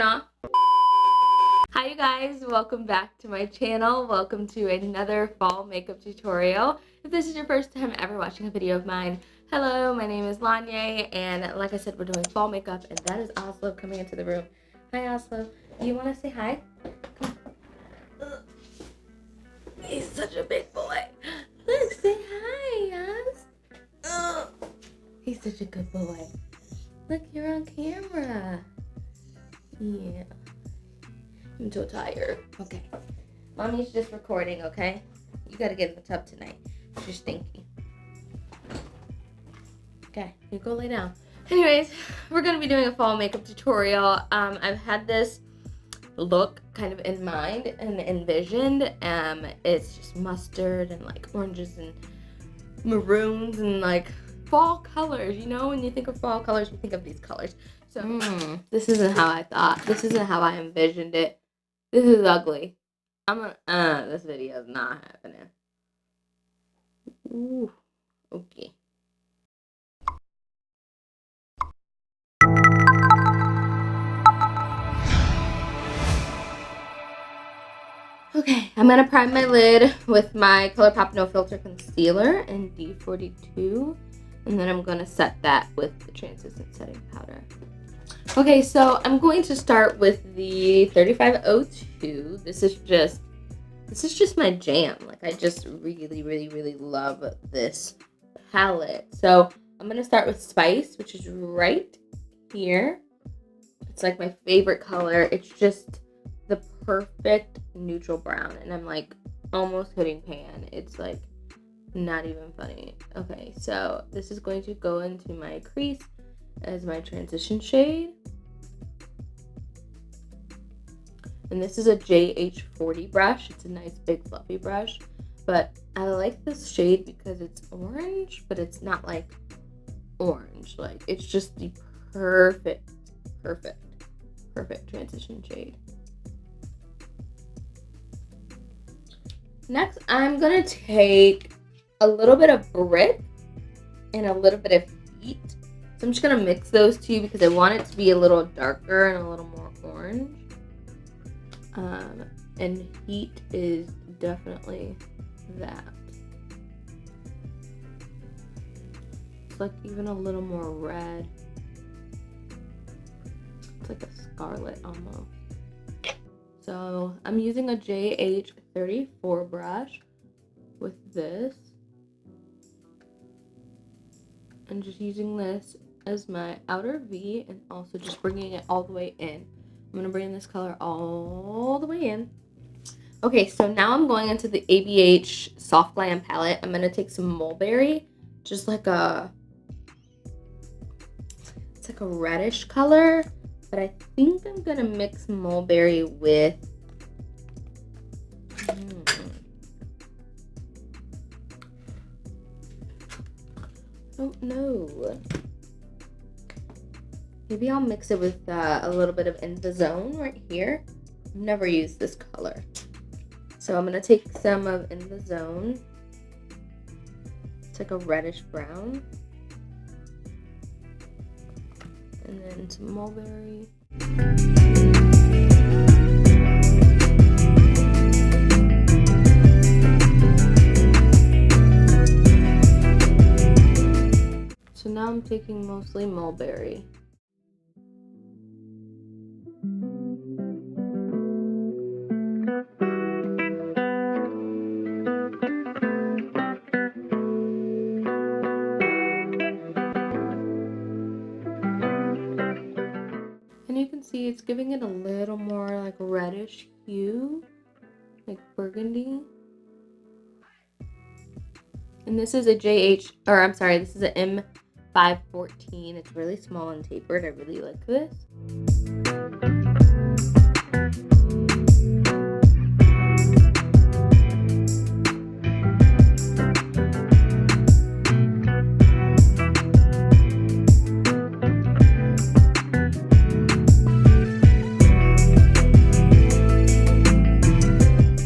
off. Hi you guys, welcome back to my channel. Welcome to another fall makeup tutorial. If this is your first time ever watching a video of mine, hello, my name is Lonyea, and like I said, we're doing fall makeup, and that is Oslo coming into the room. Hi Oslo, do you want to say hi? Come on. He's such a big boy. Look, say hi, Os. He's such a good boy. Look, you're on camera. Yeah. I'm so tired. Okay. Mommy's just recording, okay? You gotta get in the tub tonight. You're stinky. Okay, you go lay down. Anyways, we're gonna be doing a fall makeup tutorial. I've had this look kind of in mind and envisioned. It's just mustard and like oranges and maroons and like fall colors. You know, when you think of fall colors, you think of these colors. So this isn't how I thought. This isn't how I envisioned it. This is ugly. This video is not happening. Ooh, okay. Okay, I'm gonna prime my lid with my Colourpop No Filter Concealer in D42. And then I'm gonna set that with the translucent setting powder. Okay, so I'm going to start with the 35O2. This is just my jam. Like, I just really love this palette. So I'm gonna start with Spice, which is right here. It's like my favorite color. It's just the perfect neutral brown, and I'm like almost hitting pan. It's like not even funny. Okay, so this is going to go into my crease as my transition shade. And this is a JH40 brush. It's a nice big fluffy brush, but I like this shade because it's orange, but it's not like orange. Like, it's just the perfect transition shade. Next, I'm gonna take a little bit of Brick and a little bit of Heat. So I'm just gonna mix those two because I want it to be a little darker and a little more orange. And Heat is definitely that. It's like even a little more red. It's like a scarlet almost. So I'm using a JH34 brush with this. And just using this as my outer V and also just bringing it all the way in. I'm going to bring this color all the way in. Okay, so now I'm going into the ABH Soft Glam palette. I'm going to take some Mulberry, just like it's like a reddish color, but I think I'm going to mix Mulberry with don't know. Maybe I'll mix it with a little bit of In the Zone right here. I've never used this color. So I'm going to take some of In the Zone. It's like a reddish brown. And then some Mulberry. So now I'm taking mostly Mulberry. And you can see it's giving it a little more like reddish hue, like burgundy. And this is a this is an M514. It's really small and tapered. I really like this.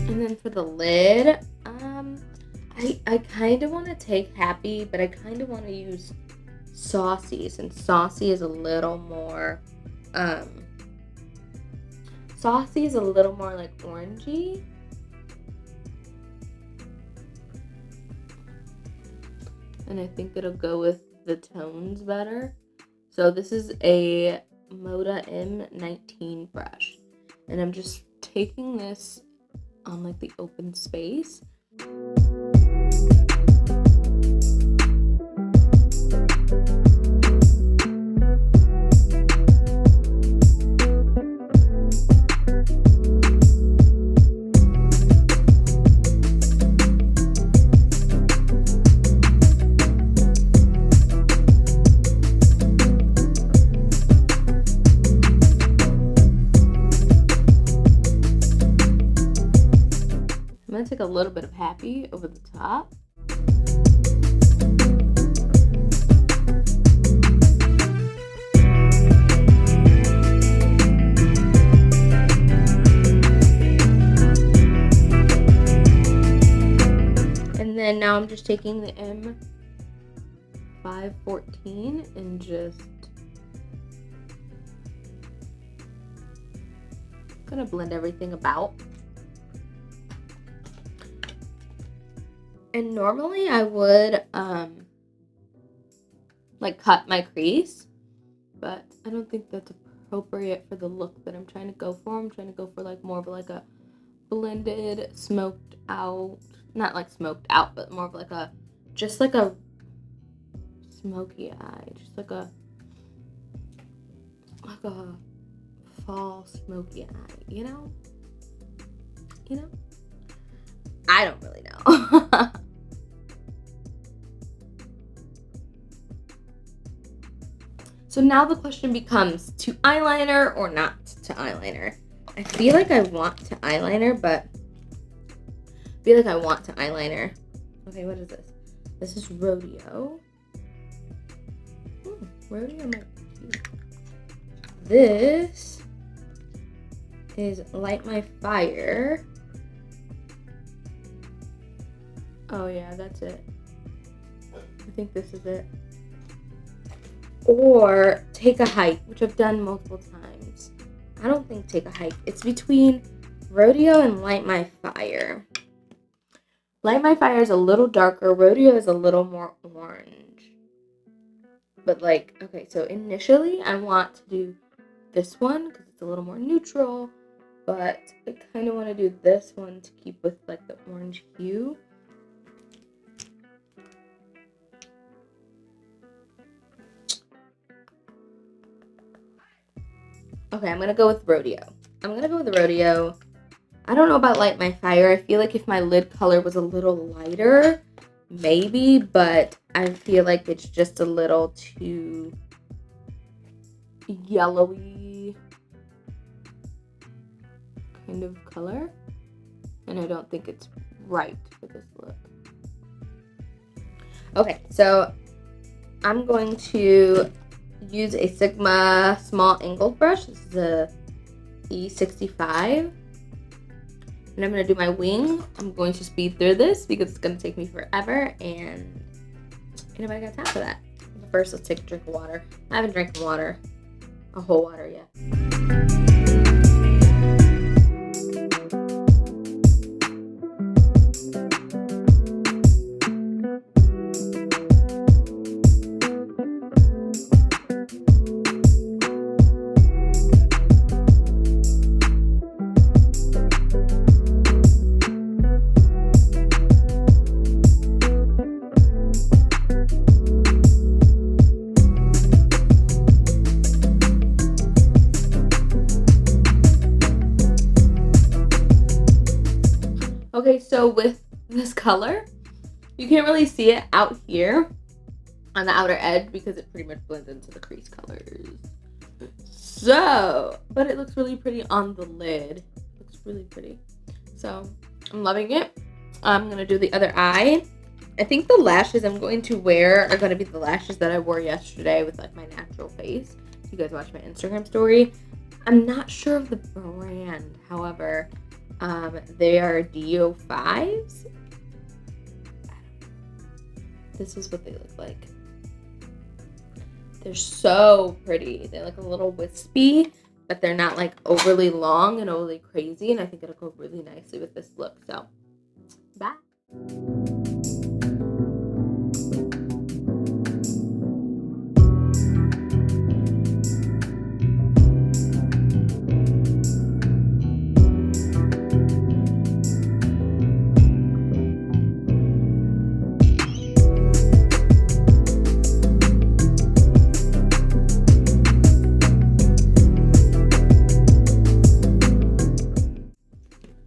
And then for the lid, I kind of want to take Happy, but I kind of want to use Saucy, since Saucy is a little more Saucy is a little more like orangey. And I think it'll go with the tones better. So this is a Moda M19 brush. And I'm just taking this on like the open space. I'm gonna take a little bit of Happy over the top. And then now I'm just taking the M514 and just gonna blend everything about. And normally I would like cut my crease, but I don't think that's appropriate for the look that I'm trying to go for. I'm trying to go for like more of like a blended, smoked out, not like smoked out, but more of like a, just like a smoky eye, just like a fall smoky eye, you know? I don't really know. So now the question becomes, to eyeliner or not to eyeliner? I feel like I want to eyeliner, but I feel like I want to eyeliner. Okay, what is this? This is Rodeo. Rodeo might be cute. This is Light My Fire. Oh yeah, that's it. I think this is it. Or Take a Hike, which I've done multiple times. I don't think Take a Hike. It's between Rodeo and Light My Fire. Light My Fire is a little darker. Rodeo is a little more orange. But like, okay, so initially I want to do this one because it's a little more neutral. But I kind of want to do this one to keep with like the orange hue. Okay, I'm going to go with Rodeo. I don't know about Light My Fire. I feel like if my lid color was a little lighter, maybe, but I feel like it's just a little too yellowy kind of color. And I don't think it's right for this look. Okay, so I'm going to use a Sigma small angled brush. This is a E65. And I'm going to do my wing. I'm going to speed through this because it's going to take me forever and ain't nobody got time for that. But first, let's take a drink of water. I haven't drank water, a whole water yet. Okay, so with this color, you can't really see it out here on the outer edge because it pretty much blends into the crease colors. So, but it looks really pretty on the lid. It looks really pretty. So, I'm loving it. I'm going to do the other eye. I think the lashes I'm going to wear are going to be the lashes that I wore yesterday with like my natural face. If you guys watch my Instagram story. I'm not sure of the brand, however, they are DO5s. This is what they look like. They're so pretty. They look a little wispy, but they're not like overly long and overly crazy, and I think it'll go really nicely with this look. So, bye.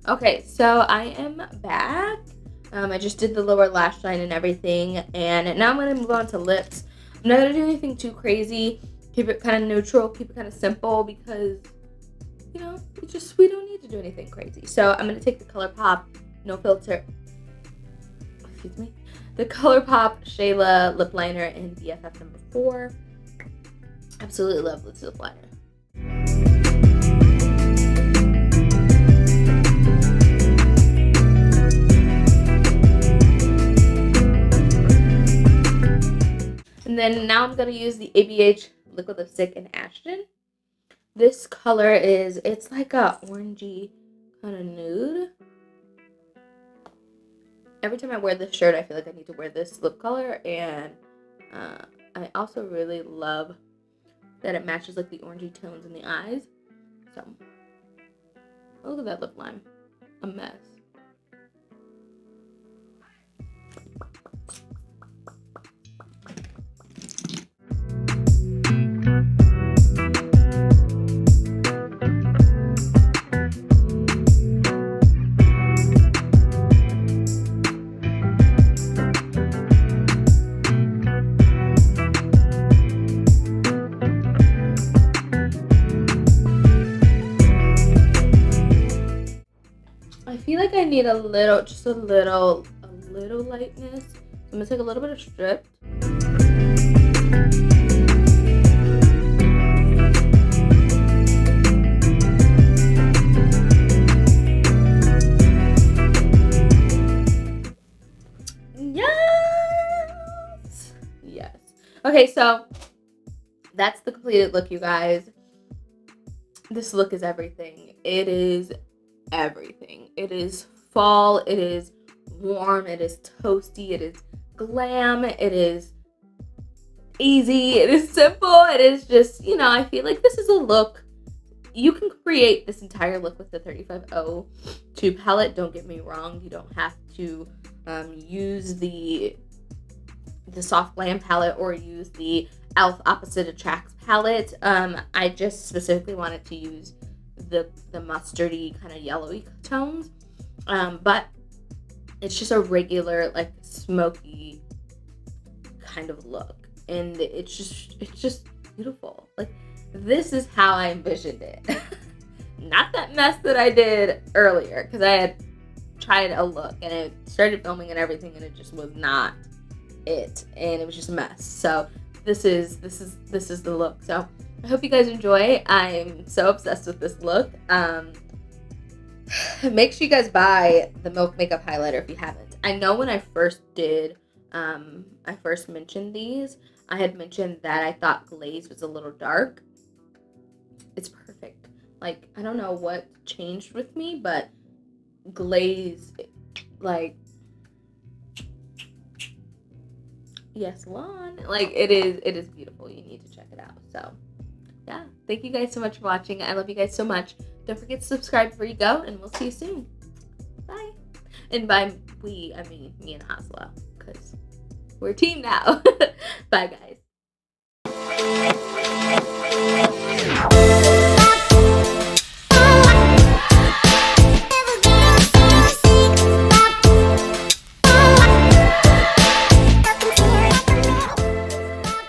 Okay, so I am back. I just did the lower lash line and everything, and now I'm going to move on to lips. I'm not going to do anything too crazy. Keep it kind of neutral, keep it kind of simple, because, you know, we don't need to do anything crazy. So I'm going to take the Colourpop No Filter, excuse me, the Colourpop Shayla lip liner in BFF number 4. Absolutely love this lip liner. And then now I'm going to use the ABH liquid lipstick in Ashton. This color it's like a orangey kind of nude. Every time I wear this shirt, I feel like I need to wear this lip color. And I also really love that it matches like the orangey tones in the eyes. So, look at that lip line. A mess. I feel like I need a little, just a little lightness. I'm gonna take a little bit of strip. Yes! Yes. Okay, so that's the completed look, you guys. This look is everything. It is everything. It is fall, it is warm, it is toasty, it is glam, it is easy, it is simple, it is just, you know, I feel like this is a look. You can create this entire look with the 35O2 palette, don't get me wrong. You don't have to use the soft glam palette or use the e.l.f. Opposite Attracts palette. I just specifically wanted to use the mustardy kind of yellowy tones, but it's just a regular like smoky kind of look, and it's just beautiful. Like, this is how I envisioned it. Not that mess that I did earlier, because I had tried a look and it started filming and everything, and it just was not it, and it was just a mess. So this is the look. So I hope you guys enjoy. I'm so obsessed with this look. Make sure you guys buy the Milk Makeup Highlighter if you haven't. I know when I first did, I first mentioned these, I had mentioned that I thought glaze was a little dark. It's perfect. Like, I don't know what changed with me, but glaze, like, yes, Lon, like, it is beautiful. You need to check it out. So yeah, thank you guys so much for watching. I love you guys so much. Don't forget to subscribe before you go, and we'll see you soon. Bye. And by we, I mean me and Hasla, because we're a team now. Bye, guys.